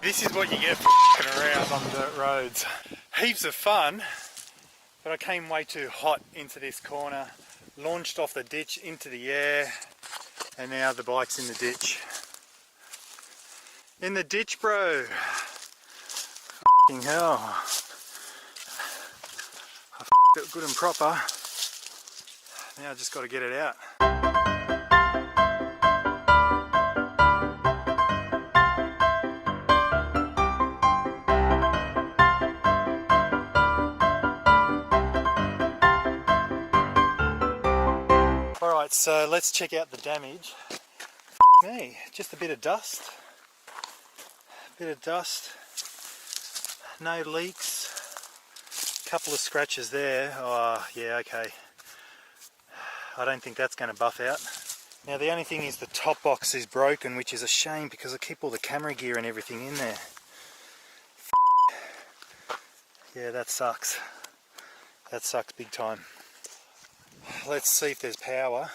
This is what you get for f***ing around on dirt roads. Heaps of fun, but I came way too hot into this corner, launched off the ditch into the air, and now the bike's in the ditch. In the ditch, bro. F***ing hell. I f***ed it good and proper. Now I just got to get it out. Alright, so let's check out the damage. Me, just a bit of dust. No leaks. Couple of scratches there. Oh, yeah, okay. I don't think that's going to buff out. Now the only thing is the top box is broken, which is a shame because I keep all the camera gear and everything in there. Yeah, that sucks. That sucks big time. Let's see if there's power.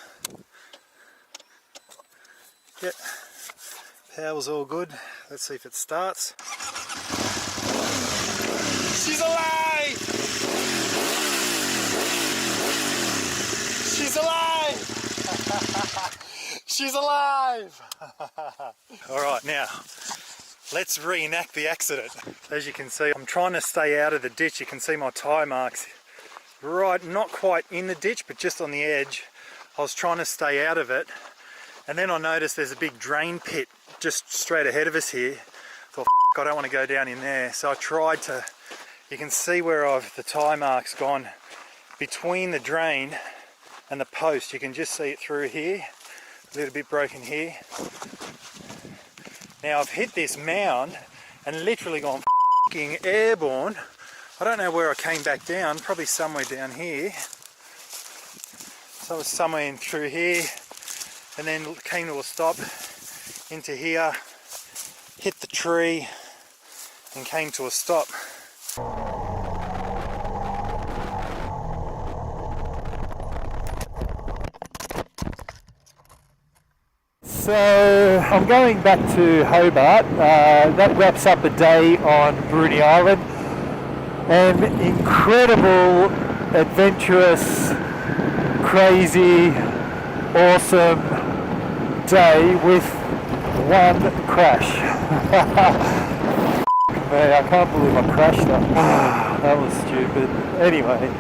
Yep, power's all good. Let's see if it starts. She's alive! She's alive! She's alive! Alright, now let's reenact the accident. As you can see, I'm trying to stay out of the ditch. You can see my tyre marks right, not quite in the ditch, but just on the edge. I was trying to stay out of it, and then I noticed there's a big drain pit just straight ahead of us here. Thought, I don't want to go down in there. So I tried to, you can see where the tyre mark's gone between the drain and the post. You can just see it through here, a little bit broken here. Now I've hit this mound and literally gone f***ing airborne. I don't know where I came back down, probably somewhere down here. So I was somewhere in through here and then came to a stop into here, hit the tree and came to a stop. So I'm going back to Hobart. That wraps up a day on Bruny Island. An incredible, adventurous, crazy, awesome day with one crash. Man, I can't believe I crashed that. That was stupid. Anyway,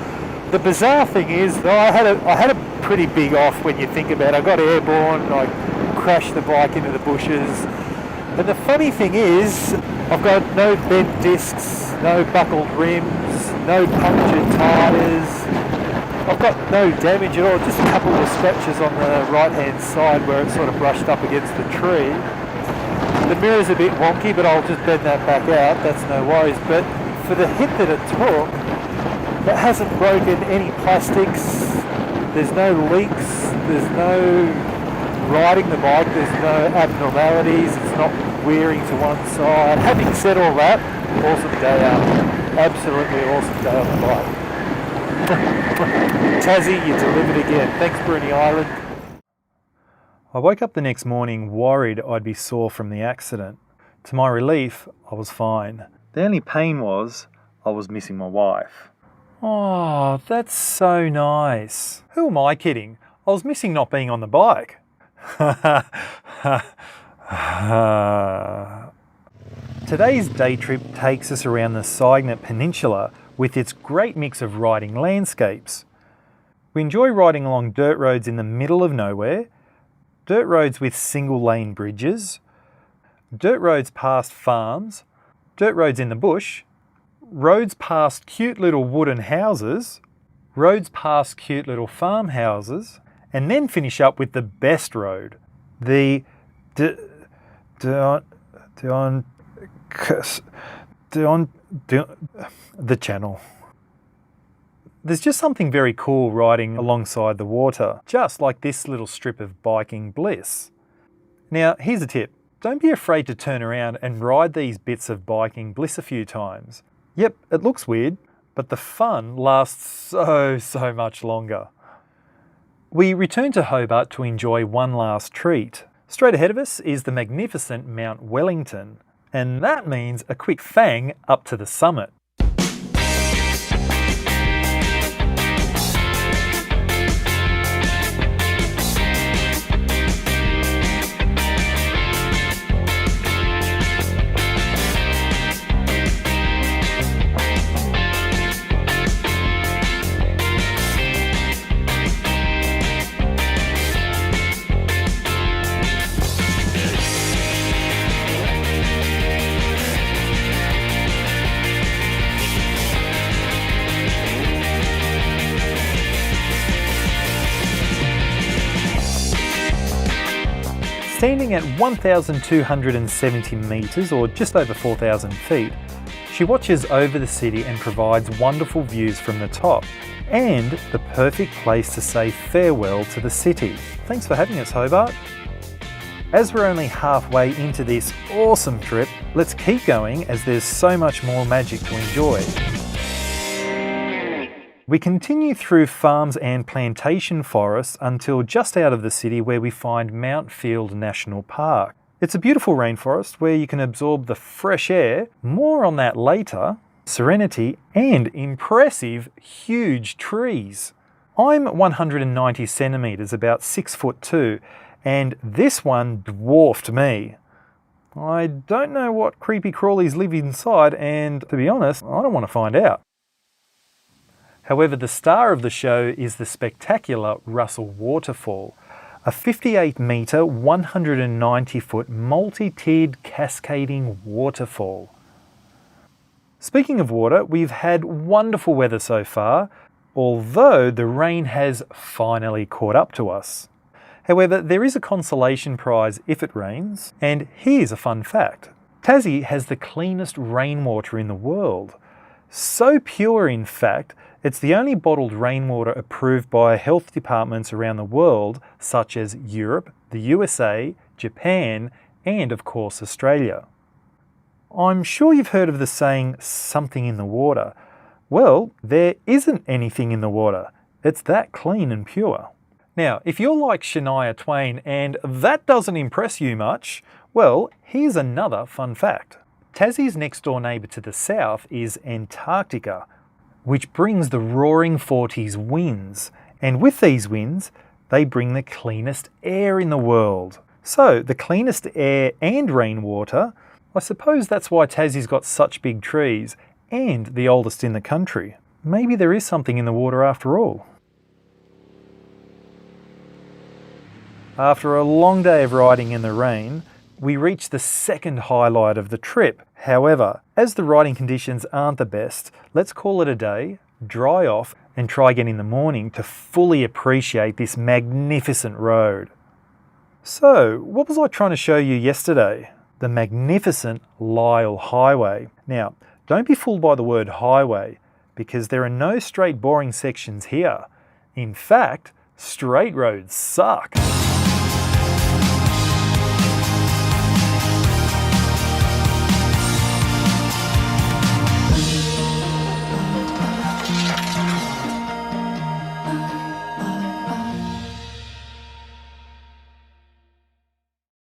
the bizarre thing is, though, I had a pretty big off when you think about it. I got airborne, I crashed the bike into the bushes. And the funny thing is, I've got no bent discs, no buckled rims, no punctured tyres. I've got no damage at all, just a couple of scratches on the right hand side where it sort of brushed up against the tree. The mirror's a bit wonky, but I'll just bend that back out, that's no worries. But for the hit that it took, it hasn't broken any plastics, there's no leaks, there's no riding the bike, there's no abnormalities, it's not wearing to one side. Having said all that, awesome day out. Absolutely awesome day on the bike. Tassie, you delivered again. Thanks, Bruny Island. I woke up the next morning worried I'd be sore from the accident. To my relief, I was fine. The only pain was I was missing my wife. Oh, that's so nice. Who am I kidding? I was missing not being on the bike. Today's day trip takes us around the Cygnet Peninsula with its great mix of riding landscapes. We enjoy riding along dirt roads in the middle of nowhere, dirt roads with single lane bridges, dirt roads past farms, dirt roads in the bush, roads past cute little wooden houses, roads past cute little farmhouses, and then finish up with the best road, the channel. There's just something very cool riding alongside the water, just like this little strip of biking bliss. Now, here's a tip. Don't be afraid to turn around and ride these bits of biking bliss a few times. Yep, it looks weird, but the fun lasts so much longer. We return to Hobart to enjoy one last treat. Straight ahead of us is the magnificent Mount Wellington. And that means a quick fang up to the summit. Standing at 1,270 metres, or just over 4,000 feet, she watches over the city and provides wonderful views from the top, and the perfect place to say farewell to the city. Thanks for having us, Hobart. As we're only halfway into this awesome trip, let's keep going as there's so much more magic to enjoy. We continue through farms and plantation forests until just out of the city where we find Mount Field National Park. It's a beautiful rainforest where you can absorb the fresh air, more on that later, serenity and impressive huge trees. I'm 190 centimetres, about 6'2", and this one dwarfed me. I don't know what creepy crawlies live inside, and to be honest, I don't want to find out. However, the star of the show is the spectacular Russell Waterfall, a 58 metre, 190 foot multi-tiered cascading waterfall. Speaking of water, we've had wonderful weather so far, although the rain has finally caught up to us. However, there is a consolation prize if it rains, and here's a fun fact. Tassie has the cleanest rainwater in the world. So pure, in fact, it's the only bottled rainwater approved by health departments around the world, such as Europe, the USA, Japan, and of course Australia. I'm sure you've heard of the saying, something in the water. Well, there isn't anything in the water. It's that clean and pure. Now, if you're like Shania Twain and that doesn't impress you much, well, here's another fun fact. Tassie's next door neighbour to the south is Antarctica, which brings the roaring 40s winds. And with these winds, they bring the cleanest air in the world. So the cleanest air and rainwater, I suppose that's why Tassie's got such big trees and the oldest in the country. Maybe there is something in the water after all. After a long day of riding in the rain, we reach the second highlight of the trip. However, as the riding conditions aren't the best, let's call it a day, dry off, and try again in the morning to fully appreciate this magnificent road. So, what was I trying to show you yesterday? The magnificent Lyell Highway. Now, don't be fooled by the word highway, because there are no straight boring sections here. In fact, straight roads suck.